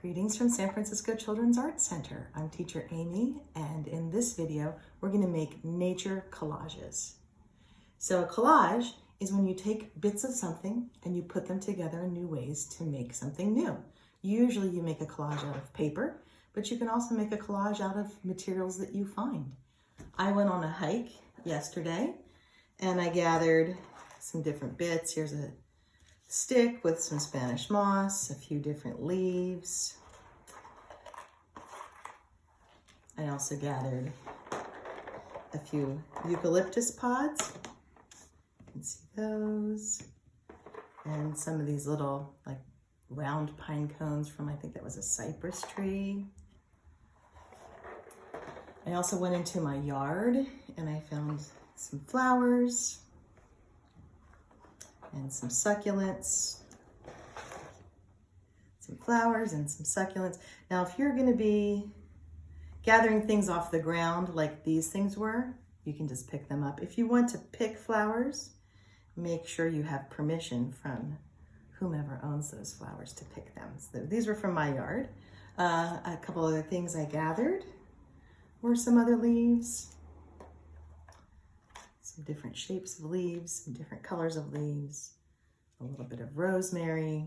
Greetings from San Francisco Children's Arts Center. I'm teacher Amy, and in this video, we're going to make nature collages. So a collage is when you take bits of something and you put them together in new ways to make something new. Usually you make a collage out of paper, but you can also make a collage out of materials that you find. I went on a hike yesterday and I gathered some different bits. Here's a stick with some Spanish moss, a few different leaves. I also gathered a few eucalyptus pods. You can see those. And some of these little like round pine cones from, I think that was a cypress tree. I also went into my yard and I found some flowers and some succulents, some flowers and some succulents. Now, if you're going to be gathering things off the ground like these things were, you can just pick them up. If you want to pick flowers, make sure you have permission from whomever owns those flowers to pick them. So these were from my yard. A couple other things I gathered were some other leaves, some different shapes of leaves, some different colors of leaves, a little bit of rosemary,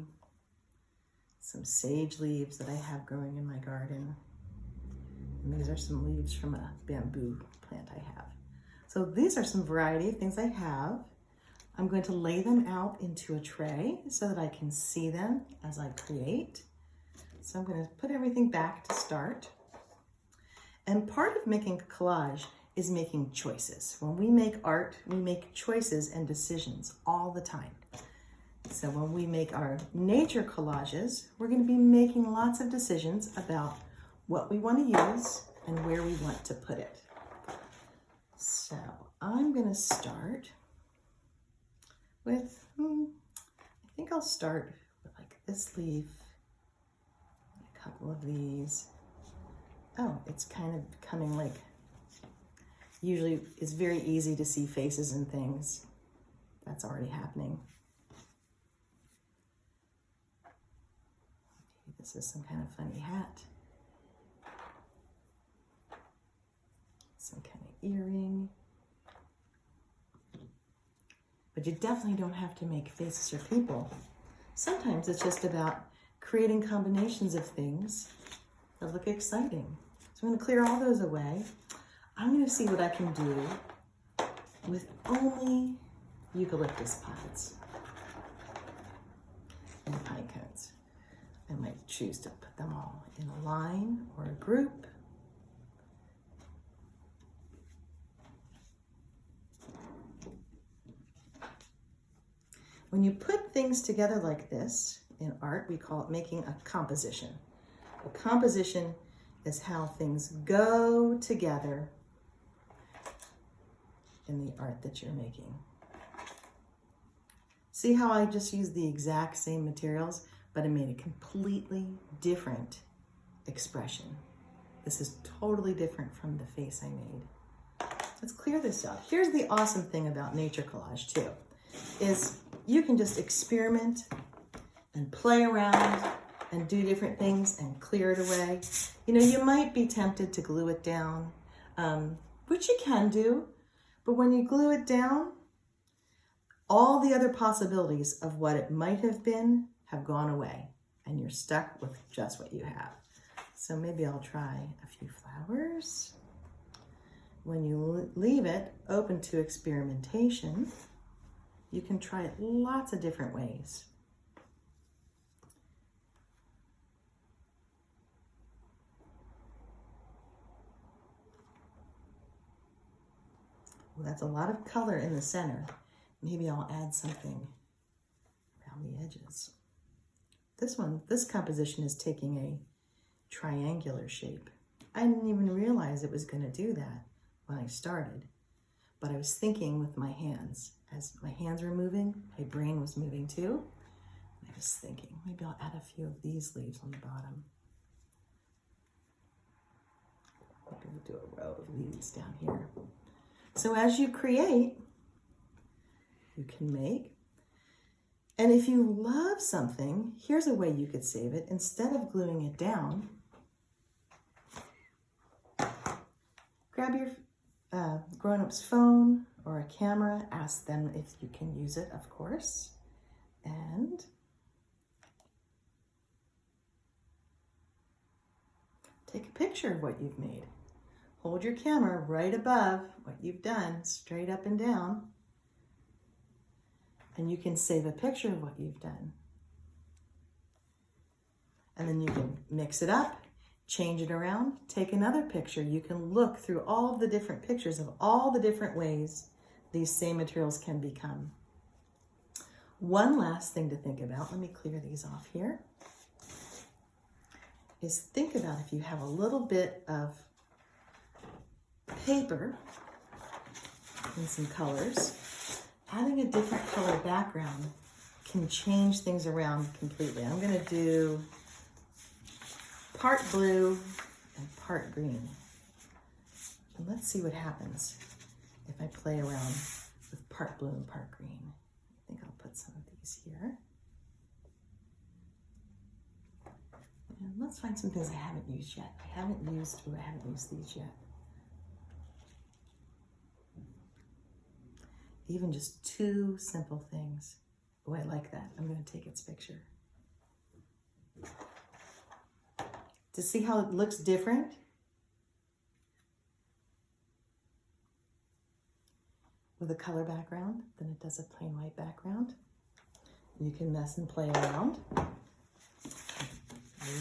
some sage leaves that I have growing in my garden. And these are some leaves from a bamboo plant I have. So these are some variety of things I have. I'm going to lay them out into a tray so that I can see them as I create. So I'm going to put everything back to start. And part of making a collage is making choices. When we make art, we make choices and decisions all the time. So when we make our nature collages, we're going to be making lots of decisions about what we want to use and where we want to put it. So I'm going to start with, I think I'll start with like this leaf, a couple of these. Oh, it's kind of becoming like, usually it's very easy to see faces and things. That's already happening. Maybe this is some kind of funny hat. Some kind of earring. But you definitely don't have to make faces or people. Sometimes it's just about creating combinations of things that look exciting. So I'm going to clear all those away. I'm going to see what I can do with only eucalyptus pods and pine cones. I might choose to put them all in a line or a group. When you put things together like this in art, we call it making a composition. A composition is how things go together in the art that you're making. See how I just used the exact same materials, but I made a completely different expression. This is totally different from the face I made. Let's clear this out. Here's the awesome thing about nature collage too, is you can just experiment and play around and do different things and clear it away. You know, you might be tempted to glue it down, which you can do, but when you glue it down, all the other possibilities of what it might have been have gone away, and you're stuck with just what you have. So maybe I'll try a few flowers. When you leave it open to experimentation, you can try it lots of different ways. Well, that's a lot of color in the center. Maybe I'll add something around the edges. This composition is taking a triangular shape. I didn't even realize it was going to do that when I started, but I was thinking with my hands. As my hands were moving, my brain was moving too. And I was thinking, maybe I'll add a few of these leaves on the bottom. Maybe we'll do a row of leaves down here. So as you create, you can make And if you love something, here's a way you could save it. Instead of gluing it down, grab your grown-up's phone or a camera, ask them if you can use it, of course, and take a picture of what you've made. Hold your camera right above what you've done, straight up and down, and you can save a picture of what you've done. And then you can mix it up, change it around, take another picture. You can look through all of the different pictures of all the different ways these same materials can become. One last thing to think about, let me clear these off here, is think about if you have a little bit of paper and some colors, adding a different color background can change things around completely. I'm going to do part blue and part green. And let's see what happens if I play around with part blue and part green. I think I'll put some of these here. And let's find some things I haven't used yet. I haven't used these yet. Even just two simple things. Oh, I like that. I'm going to take its picture. To see how it looks different, with a color background than it does a plain white background. You can mess and play around. Move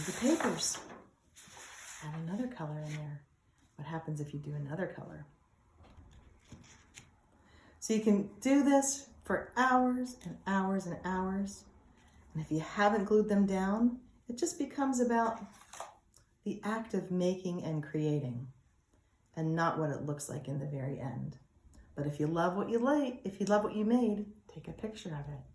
the papers. Add another color in there. What happens if you do another color? So you can do this for hours and hours and hours. And if you haven't glued them down, it just becomes about the act of making and creating and not what it looks like in the very end. But if you love what you like, if you love what you made, take a picture of it.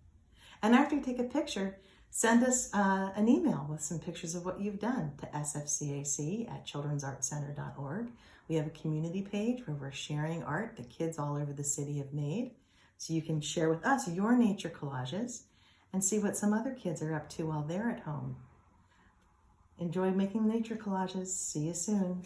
And after you take a picture, send us an email with some pictures of what you've done to sfcac@childrensartcenter.org. We have a community page where we're sharing art that kids all over the city have made. So you can share with us your nature collages and see what some other kids are up to while they're at home. Enjoy making nature collages. See you soon.